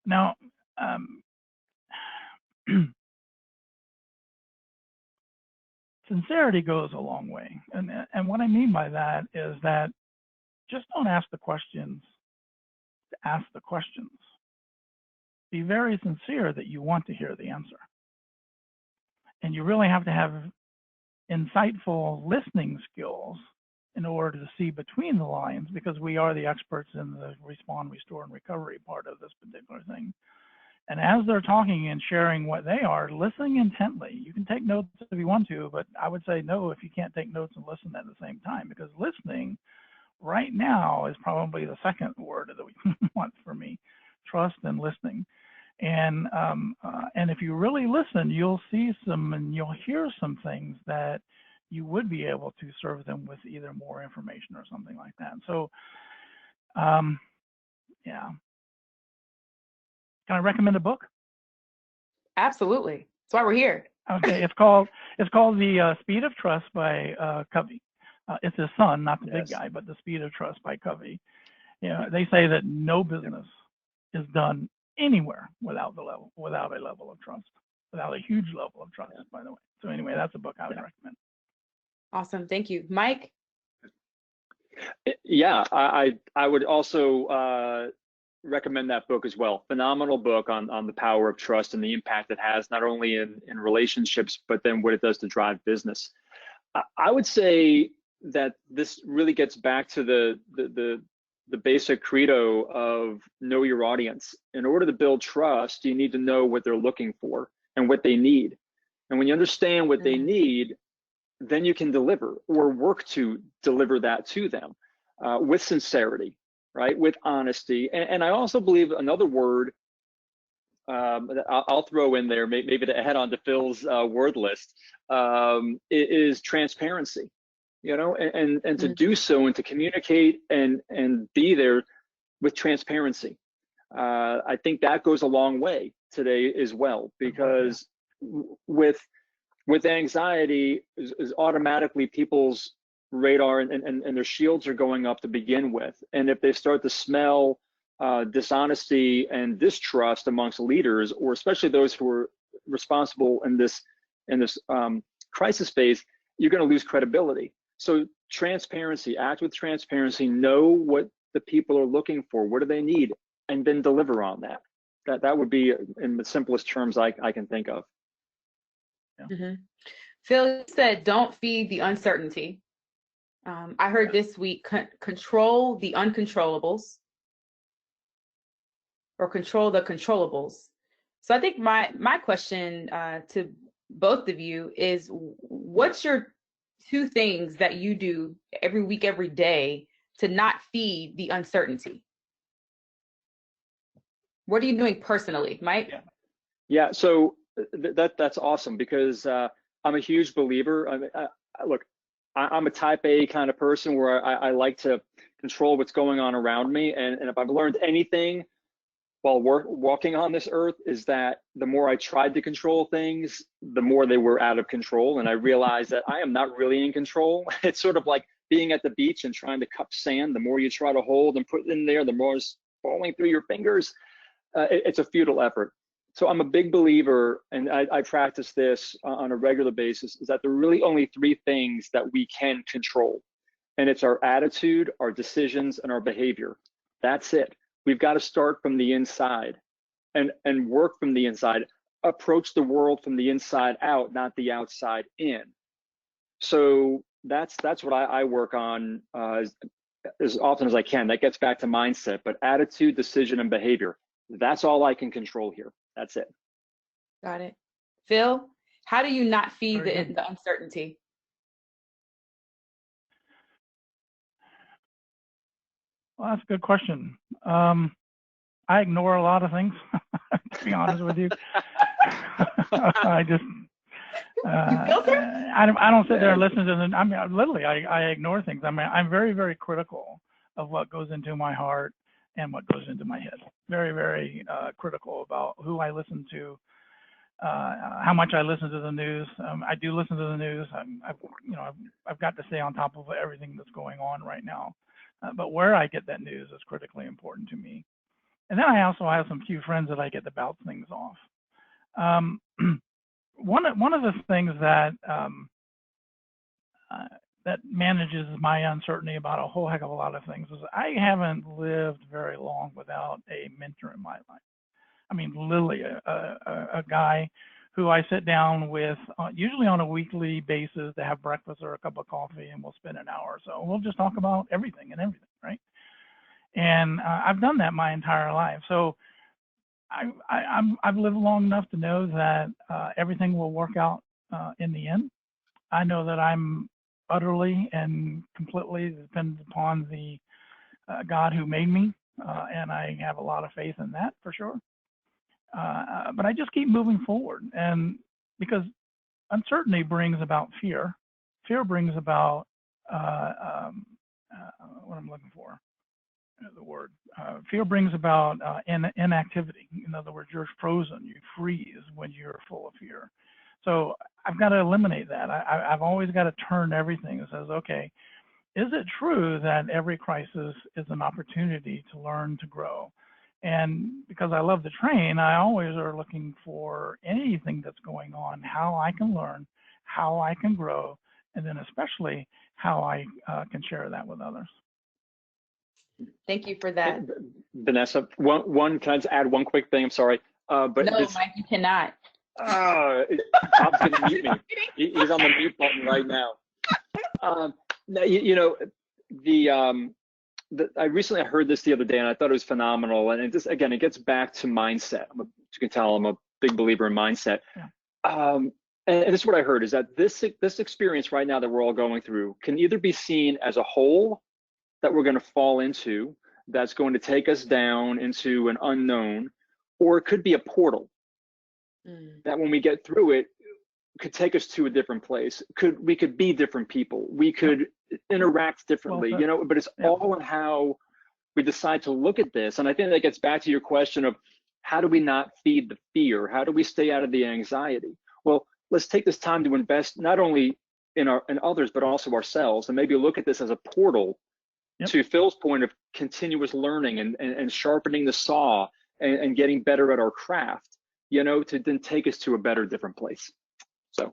Now, sincerity goes a long way, and what I mean by that is that just don't ask the questions to ask the questions. Be very sincere that you want to hear the answer, and you really have to have insightful listening skills in order to see between the lines, because we are the experts in the respond, restore, and recovery part of this particular thing. And as they're talking and sharing what they are, listening intently. You can take notes if you want to, but I would say no if you can't take notes and listen at the same time, because listening right now is probably the second word of the month for me, trust and listening. And if you really listen, you'll see some and you'll hear some things that you would be able to serve them with either more information or something like that. So, yeah. Can I recommend a book? Absolutely. That's why we're here. Okay, it's called The Speed of Trust by Covey. It's his son, not the big guy, but The Speed of Trust by Covey. They say that no business is done anywhere without a level of trust, without a huge level of trust, by the way. So anyway, that's a book I would recommend. Awesome, thank you, Mike. Yeah, I would also recommend that book as well. Phenomenal book on the power of trust and the impact it has not only in relationships, but then what it does to drive business. I would say that this really gets back to the basic credo of know your audience. In order to build trust, you need to know what they're looking for and what they need. And when you understand what they need, then you can deliver or work to deliver that to them with sincerity, right? With honesty. And I also believe another word that I'll throw in there, maybe to add on to Phil's word list, is transparency. And to do so and to communicate and be there with transparency. I think that goes a long way today as well, because with anxiety is automatically people's radar and their shields are going up to begin with. And if they start to smell dishonesty and distrust amongst leaders, or especially those who are responsible in this crisis phase, you're going to lose credibility. So transparency, act with transparency, know what the people are looking for, what do they need, and then deliver on that. That would be in the simplest terms I can think of. Yeah. Phil said, don't feed the uncertainty. I heard this week, control the uncontrollables, or control the controllables. So I think my question to both of you is, what's your 2 things that you do every week, every day to not feed the uncertainty? What are you doing personally, Mike? Yeah, so that's awesome, because I'm a huge believer. Look, I'm a type A kind of person where I like to control what's going on around me. And if I've learned anything while walking on this earth, is that the more I tried to control things, the more they were out of control. And I realized that I am not really in control. It's sort of like being at the beach and trying to cup sand. The more you try to hold and put it in there, the more it's falling through your fingers. It's a futile effort. So I'm a big believer, and I practice this on a regular basis, is that there are really only 3 things that we can control. And it's our attitude, our decisions, and our behavior. That's it. We've got to start from the inside and work from the inside, approach the world from the inside out, not the outside in. So that's what I work on as often as I can. That gets back to mindset, but attitude, decision, and behavior. That's all I can control here. That's it. Got it. Phil, how do you not feed the uncertainty? Well, that's a good question. I ignore a lot of things, to be honest with you. I just, I don't sit there and listen to them. I mean, literally, I ignore things. I mean, I'm very, very critical of what goes into my heart and what goes into my head. Very, very critical about who I listen to, how much I listen to the news. I do listen to the news. I've got to stay on top of everything that's going on right now. But where I get that news is critically important to me. And then I also have some few friends that I get to bounce things off. One of the things that that manages my uncertainty about a whole heck of a lot of things is I haven't lived very long without a mentor in my life. I mean, literally a guy who I sit down with usually on a weekly basis to have breakfast or a cup of coffee, and we'll spend an hour or so. We'll just talk about everything and everything, right? And I've done that my entire life. So I've lived long enough to know that everything will work out in the end. I know that I'm utterly and completely dependent upon the God who made me, and I have a lot of faith in that for sure. But I just keep moving forward, and because uncertainty brings about fear. Fear brings about what I'm looking for. The word fear brings about inactivity. In other words, you're frozen, you freeze when you're full of fear. So I've got to eliminate that. I've always got to turn everything that says, okay, is it true that every crisis is an opportunity to learn, to grow? And because I love to train, I always are looking for anything that's going on, how I can learn, how I can grow, and then especially how I can share that with others. Thank you for that. Vanessa, can I just add one quick thing? I'm sorry. But no, Mike, you cannot. Bob's going to mute me. He's on the mute button right now. I recently heard this the other day, and I thought it was phenomenal. And it just, again, it gets back to mindset. As you can tell, I'm a big believer in mindset. Yeah. And this is what I heard, is that this experience right now that we're all going through can either be seen as a hole that we're going to fall into, that's going to take us down into an unknown, or it could be a portal that when we get through it, could take us to a different place. We could be different people. We could interact differently, but it's all in how we decide to look at this. And I think that gets back to your question of how do we not feed the fear? How do we stay out of the anxiety? Well, let's take this time to invest not only in others, but also ourselves, and maybe look at this as a portal to Phil's point of continuous learning and sharpening the saw and getting better at our craft, to then take us to a better, different place. So,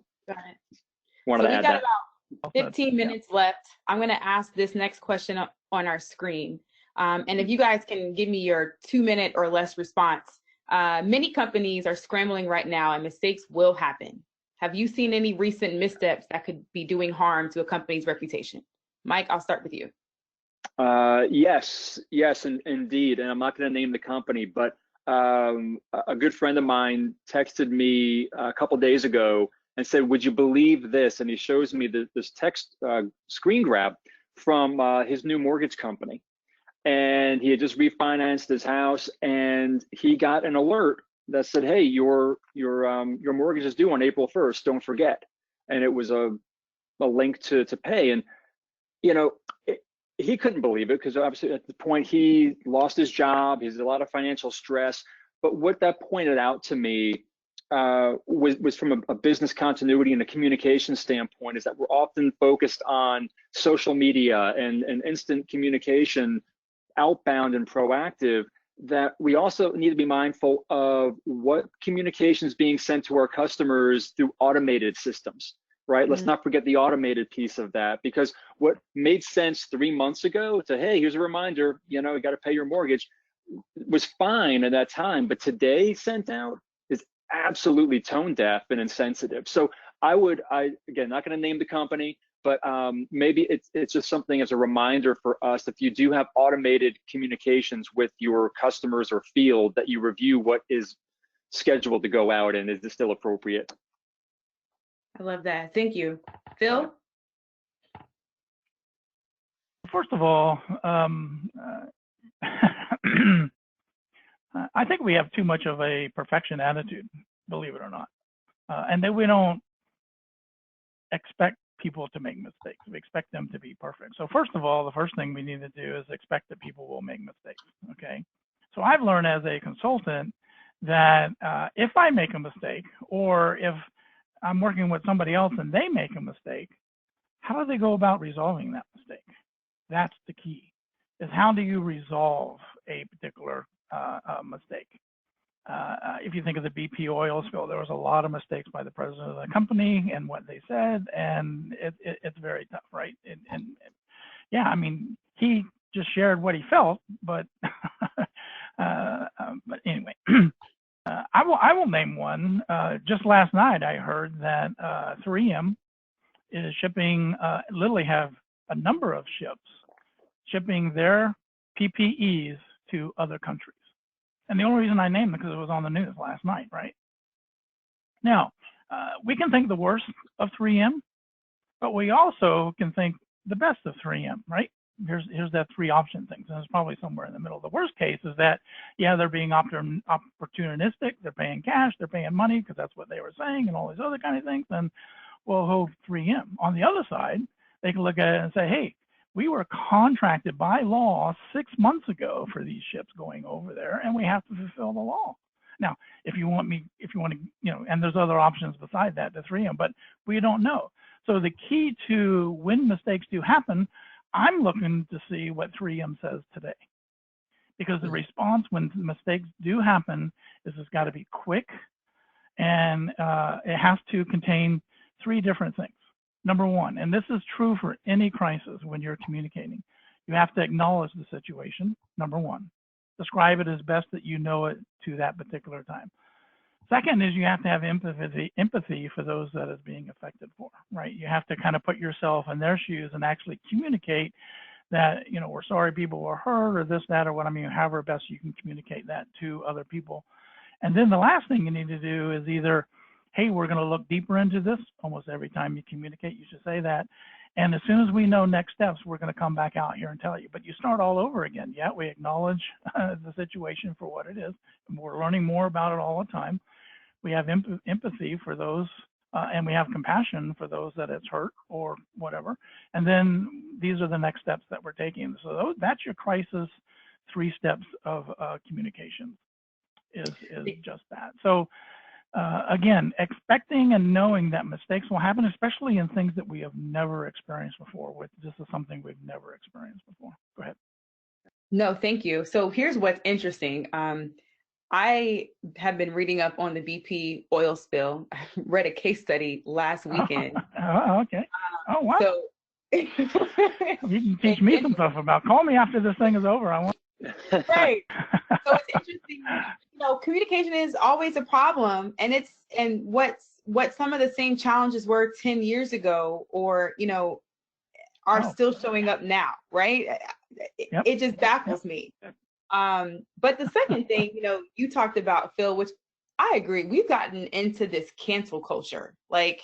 wanted to add that. We got about 15 minutes left. I'm going to ask this next question on our screen. And if you guys can give me your 2-minute or less response. Many companies are scrambling right now and mistakes will happen. Have you seen any recent missteps that could be doing harm to a company's reputation? Mike, I'll start with you. Yes, indeed. And I'm not going to name the company, but a good friend of mine texted me a couple days ago and said, would you believe this? And he shows me this text screen grab from his new mortgage company. And he had just refinanced his house, and he got an alert that said, hey, your mortgage is due on April 1st, don't forget. And it was a link to pay. And, he couldn't believe it because obviously at the point he lost his job, he has a lot of financial stress. But what that pointed out to me was from a business continuity and a communication standpoint, is that we're often focused on social media and instant communication, outbound and proactive, that we also need to be mindful of what communication is being sent to our customers through automated systems. Right? Let's not forget the automated piece of that, because what made sense 3 months ago to, hey, here's a reminder, you got to pay your mortgage, was fine at that time. But today sent out is absolutely tone deaf and insensitive. So again, not going to name the company, but maybe it's just something as a reminder for us, if you do have automated communications with your customers or field, that you review what is scheduled to go out and is it still appropriate. I love that. Thank you. Phil? First of all, I think we have too much of a perfection attitude, believe it or not. And then we don't expect people to make mistakes. We expect them to be perfect. So first of all, the first thing we need to do is expect that people will make mistakes, okay? So I've learned as a consultant that if I make a mistake, or if I'm working with somebody else and they make a mistake, how do they go about resolving that mistake? That's the key, is how do you resolve a particular mistake? If you think of the BP oil spill, there was a lot of mistakes by the president of the company and what they said, and it's very tough, right? And yeah, I mean, he just shared what he felt, but but anyway, I will name one. Just last night, I heard that 3M is shipping, literally have a number of ships shipping their PPEs to other countries. And the only reason I named it because it was on the news last night, right? Now, we can think the worst of 3M, but we also can think the best of 3M, right? Here's that 3 option thing. So it's probably somewhere in the middle. The worst case is that, yeah, they're being opportunistic. They're paying cash. They're paying money because that's what they were saying and all these other kind of things. And we'll hold 3M. On the other side, they can look at it and say, hey, we were contracted by law 6 months ago for these ships going over there, and we have to fulfill the law. Now, if you want to, and there's other options beside that to 3M, but we don't know. So the key to when mistakes do happen, I'm looking to see what 3M says today, because the response when mistakes do happen is it's got to be quick, and it has to contain 3 different things. Number one, and this is true for any crisis when you're communicating, you have to acknowledge the situation, number one. Describe it as best that you know it to that particular time. Second is you have to have empathy for those that is being affected for, right? You have to kind of put yourself in their shoes and actually communicate that, we're sorry people were hurt or this, that, or what. I mean, however best you can communicate that to other people. And then the last thing you need to do is either, hey, we're going to look deeper into this. Almost every time you communicate, you should say that. And as soon as we know next steps, we're going to come back out here and tell you. But you start all over again. Yeah, we acknowledge the situation for what it is. We're learning more about it all the time. We have empathy for those, and we have compassion for those that it's hurt or whatever. And then these are the next steps that we're taking. So that's your crisis 3 steps of communication is just that. So again, expecting and knowing that mistakes will happen, especially in things that we have never experienced before. This is something we've never experienced before. Go ahead. No, thank you. So here's what's interesting. I have been reading up on the BP oil spill. I read a case study last weekend. Oh, okay. Oh, wow. So you can teach me some stuff about. Call me after this thing is over. I want. Right. So it's interesting. Communication is always a problem, and what some of the same challenges were 10 years ago, or are still showing up now. Right. It just baffles me. But the second thing, you talked about, Phil, which I agree, we've gotten into this cancel culture. Like,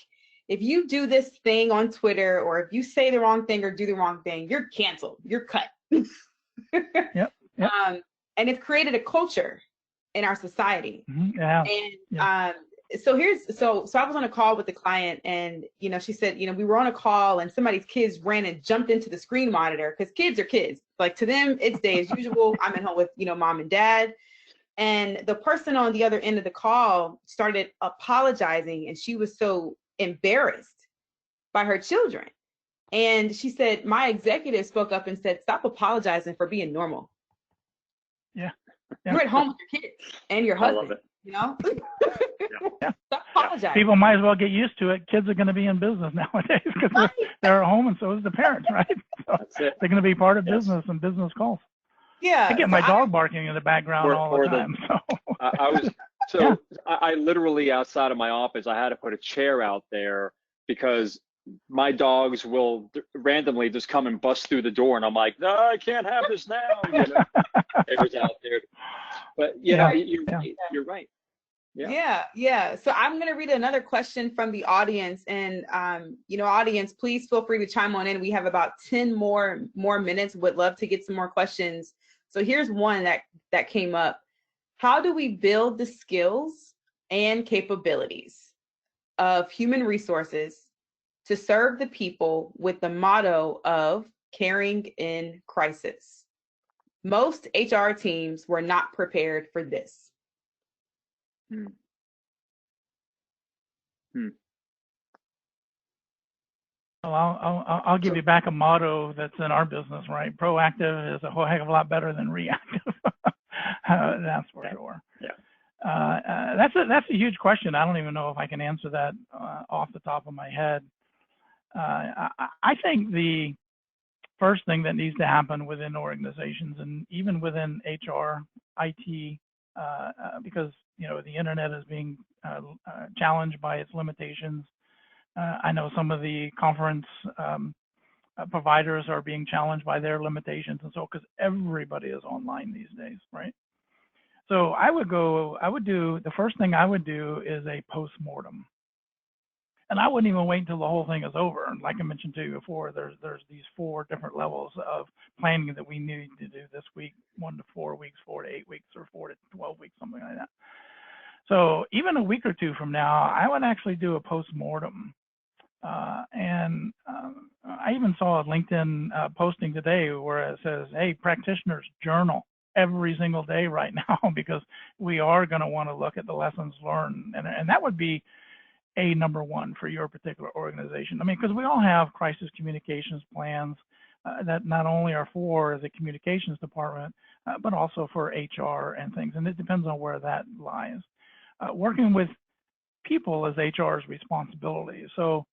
if you do this thing on Twitter, or if you say the wrong thing or do the wrong thing, you're canceled, you're cut. Yep. And it's created a culture in our society. Mm-hmm. Yeah. And so I was on a call with the client, and she said, we were on a call and somebody's kids ran and jumped into the screen monitor, because kids are kids. Like, to them, it's day as usual. I'm at home with mom and dad, and the person on the other end of the call started apologizing, and she was so embarrassed by her children. And she said, my executive spoke up and said, stop apologizing for being normal. Yeah. You're at home with your kids and your husband. Yeah. Stop apologizing. People might as well get used to it. Kids are going to be in business nowadays because they're at home, and so is the parents, right? So they're going to be part of business and business calls. Yeah. I get my dog barking in the background all the time. I literally, outside of my office, I had to put a chair out there because my dogs will randomly just come and bust through the door, and I'm like, no, I can't have this now. Neighbors out there. But you're right. Yeah. So I'm going to read another question from the audience, and audience, please feel free to chime on in. We have about 10 more minutes. Would love to get some more questions. So here's one that came up. How do we build the skills and capabilities of human resources to serve the people with the motto of caring in crisis? Most HR teams were not prepared for this. Well, I'll give you back a motto that's in our business, right? Proactive is a whole heck of a lot better than reactive. That's for sure. Yeah. That's a huge question. I don't even know if I can answer that off the top of my head. I think the first thing that needs to happen within organizations and even within HR, IT, because the internet is being challenged by its limitations. I know some of the conference providers are being challenged by their limitations, and so because everybody is online these days, right? So the first thing I would do is a post-mortem. And I wouldn't even wait until the whole thing is over. And like I mentioned to you before, there's these 4 different levels of planning that we need to do this week, 1 to 4 weeks, 4 to 8 weeks, or 4 to 12 weeks, something like that. So even a week or 2 from now, I would actually do a post-mortem. And I even saw a LinkedIn posting today where it says, hey, practitioners, journal every single day right now, because we are going to want to look at the lessons learned. And that would be number 1 for your particular organization. I mean, because we all have crisis communications plans that not only are for the communications department, but also for HR and things. And it depends on where that lies. Working with people is HR's responsibility. So,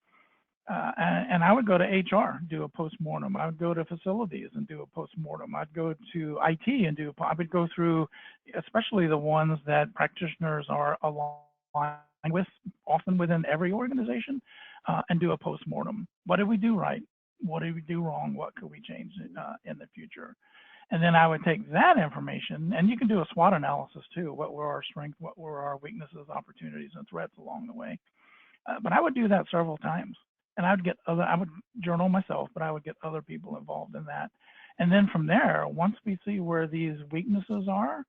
and I would go to HR, do a postmortem. I would go to facilities and do a postmortem. I'd go to IT and I would go through, especially the ones that practitioners are aligned with, often within every organization, and do a postmortem. What did we do right? What did we do wrong? What could we change in the future? And then I would take that information, and you can do a SWOT analysis too. What were our strengths? What were our weaknesses, opportunities, and threats along the way? But I would do that several times, and I would journal myself, but I would get other people involved in that. And then from there, once we see where these weaknesses are,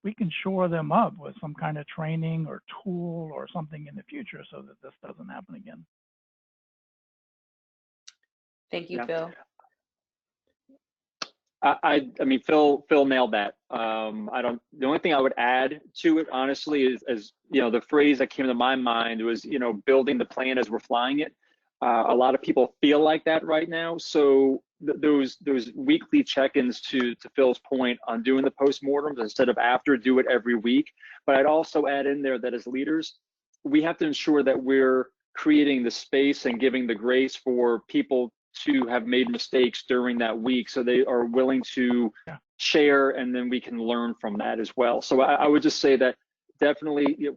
we can shore them up with some kind of training or tool or something in the future so that this doesn't happen again. Thank you, Phil. I mean, Phil nailed that. The only thing I would add to it, honestly, is the phrase that came to my mind was, building the plan as we're flying it. A lot of people feel like that right now. So those weekly check-ins, to Phil's point on doing the postmortems instead of after, do it every week. But I'd also add in there that as leaders, we have to ensure that we're creating the space and giving the grace for people to have made mistakes during that week, so they are willing to share, and then we can learn from that as well. So I would just say that definitely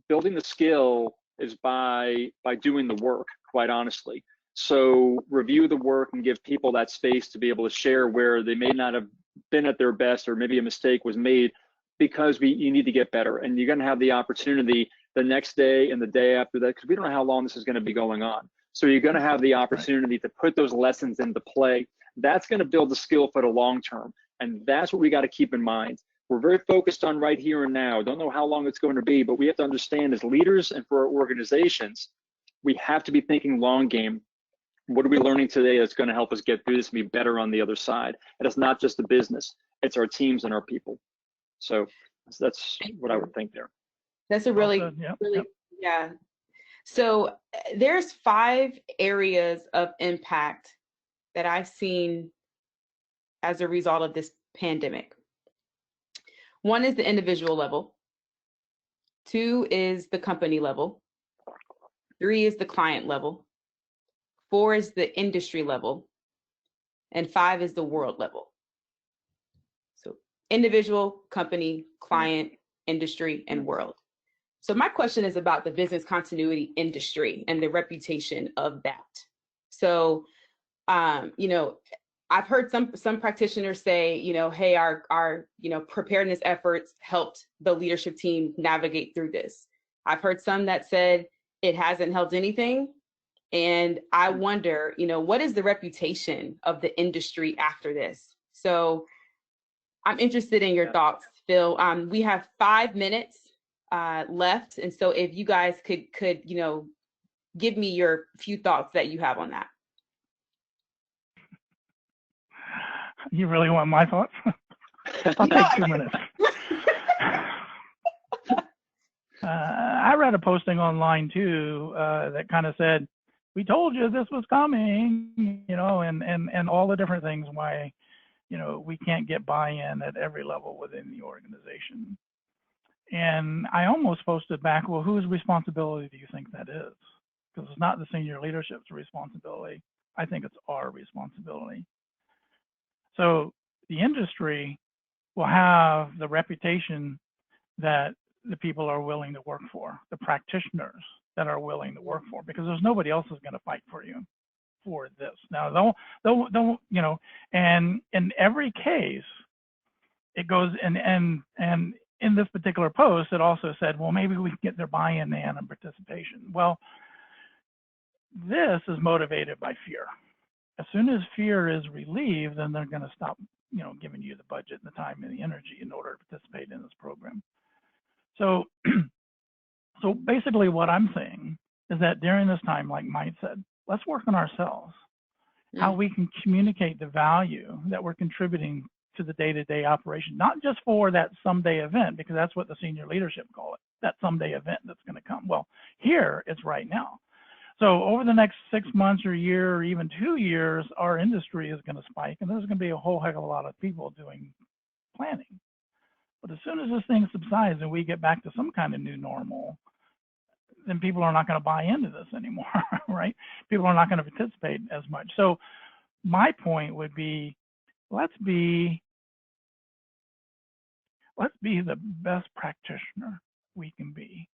building the skill is by doing the work, quite honestly. So review the work and give people that space to be able to share where they may not have been at their best, or maybe a mistake was made, because you need to get better. And you're going to have the opportunity the next day and the day after that, because we don't know how long this is going to be going on. So you're going to have the opportunity to put those lessons into play. That's going to build the skill for the long term. And that's what we got to keep in mind. We're very focused on right here and now. Don't know how long it's going to be, but we have to understand as leaders and for our organizations, we have to be thinking long game. What are we learning today that's going to help us get through this and be better on the other side? And it's not just the business, it's our teams and our people. So that's what I would think there. That's a really, yeah. So there's 5 areas of impact that I've seen as a result of this pandemic. 1 is the individual level. 2 is the company level. 3 is the client level. 4 is the industry level. And 5 is the world level. So individual, company, client, industry, and world. So my question is about the business continuity industry and the reputation of that. So, I've heard some practitioners say, hey, our preparedness efforts helped the leadership team navigate through this. I've heard some that said it hasn't helped anything. And I wonder, what is the reputation of the industry after this? So I'm interested in your thoughts, Phil. We have 5 minutes left, and so if you guys could give me your few thoughts that you have on that. You really want my thoughts? I'll take 2 minutes. I read a posting online too that kind of said, "We told you this was coming," and all the different things why, we can't get buy-in at every level within the organization. And I almost posted back, well, whose responsibility do you think that is? Because it's not the senior leadership's responsibility. I think it's our responsibility. So the industry will have the reputation that the people are willing to work for, the practitioners that are willing to work for, because there's nobody else who's going to fight for you for this. Now, they'll and in every case, it goes, and in this particular post, it also said, well, maybe we can get their buy-in and participation. Well, this is motivated by fear. As soon as fear is relieved, then they're going to stop, giving you the budget and the time and the energy in order to participate in this program. So, so basically what I'm saying is that during this time, like Mike said, let's work on ourselves, how we can communicate the value that we're contributing to the day-to-day operation, not just for that someday event, because that's what the senior leadership call it, that someday event that's going to come. Well, here it's right now. So over the next 6 months or a year or even 2 years, our industry is going to spike, and there's going to be a whole heck of a lot of people doing planning. But as soon as this thing subsides and we get back to some kind of new normal, then people are not going to buy into this anymore, right? People are not going to participate as much. So my point would be, let's be the best practitioner we can be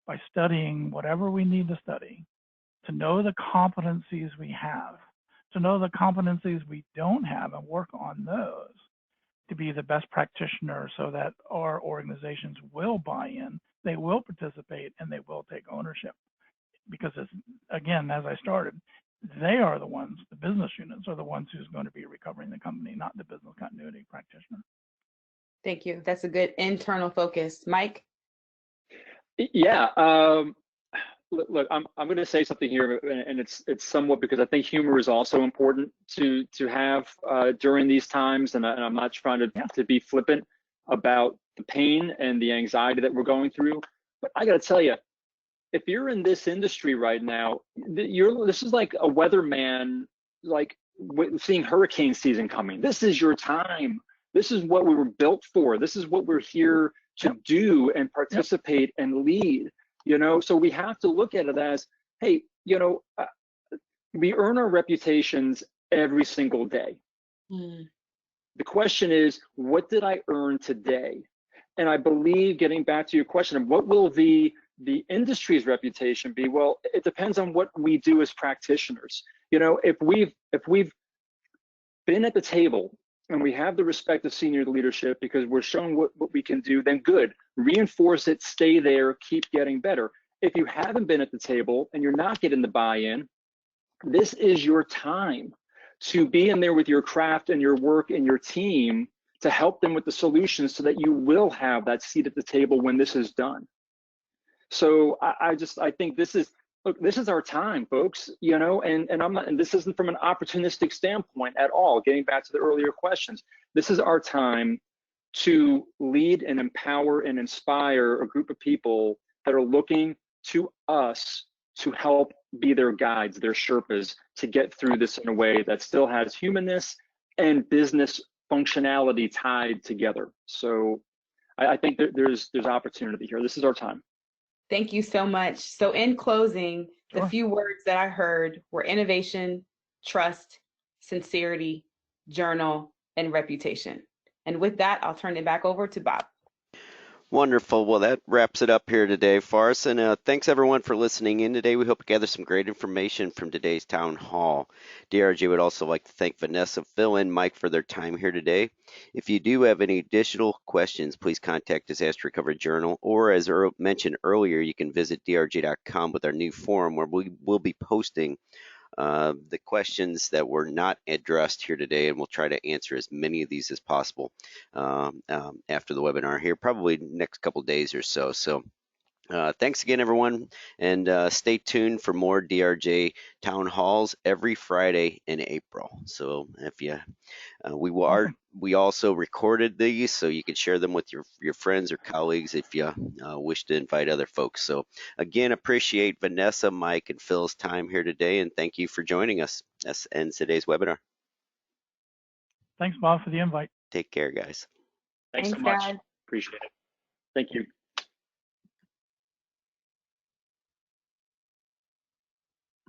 by studying whatever we need to study, to know the competencies we have, to know the competencies we don't have and work on those, to be the best practitioner so that our organizations will buy in, they will participate, and they will take ownership. Because it's, again, as I started, they are the ones, the business units are the ones who's going to be recovering the company, not the business continuity practitioner. Thank you. That's a good internal focus. Mike? Yeah. Look, I'm going to say something here, and it's somewhat because I think humor is also important to have during these times, and I'm not trying to be flippant about the pain and the anxiety that we're going through. But I got to tell you, if you're in this industry right now, this is like a weatherman, like seeing hurricane season coming. This is your time. This is what we were built for. This is what we're here to do and participate and lead. So we have to look at it as, hey, we earn our reputations every single day. The question is, what did I earn today? And I believe, getting back to your question of what will the industry's reputation be? Well, it depends on what we do as practitioners. If we've been at the table and we have the respect of senior leadership because we're showing what we can do, then good. Reinforce it, stay there, keep getting better. If you haven't been at the table and you're not getting the buy-in, this is your time to be in there with your craft and your work and your team to help them with the solutions so that you will have that seat at the table when this is done. So I think this is our time, folks, and this isn't from an opportunistic standpoint at all, getting back to the earlier questions. This is our time to lead and empower and inspire a group of people that are looking to us to help be their guides, their Sherpas, to get through this in a way that still has humanness and business functionality tied together. So I think that there's opportunity here. This is our time. Thank you so much. So in closing, the few words that I heard were innovation, trust, sincerity, journal, and reputation. And with that, I'll turn it back over to Bob. Wonderful. Well, that wraps it up here today for us. And thanks, everyone, for listening in today. We hope to gather some great information from today's town hall. DRJ would also like to thank Vanessa, Phil, and Mike for their time here today. If you do have any additional questions, please contact Disaster Recovery Journal, or as mentioned earlier, you can visit drj.com with our new forum where we will be posting the questions that were not addressed here today, and we'll try to answer as many of these as possible after the webinar here, probably next couple days or so. So thanks again, everyone, and stay tuned for more DRJ town halls every Friday in April. So if you, Awesome. we also recorded these, so you can share them with your friends or colleagues if you wish to invite other folks. So again, appreciate Vanessa, Mike, and Phil's time here today, and thank you for joining us. That ends today's webinar. Thanks, Bob, for the invite. Take care, guys. Thanks so Thanks, much. guys. Appreciate it. Thank you.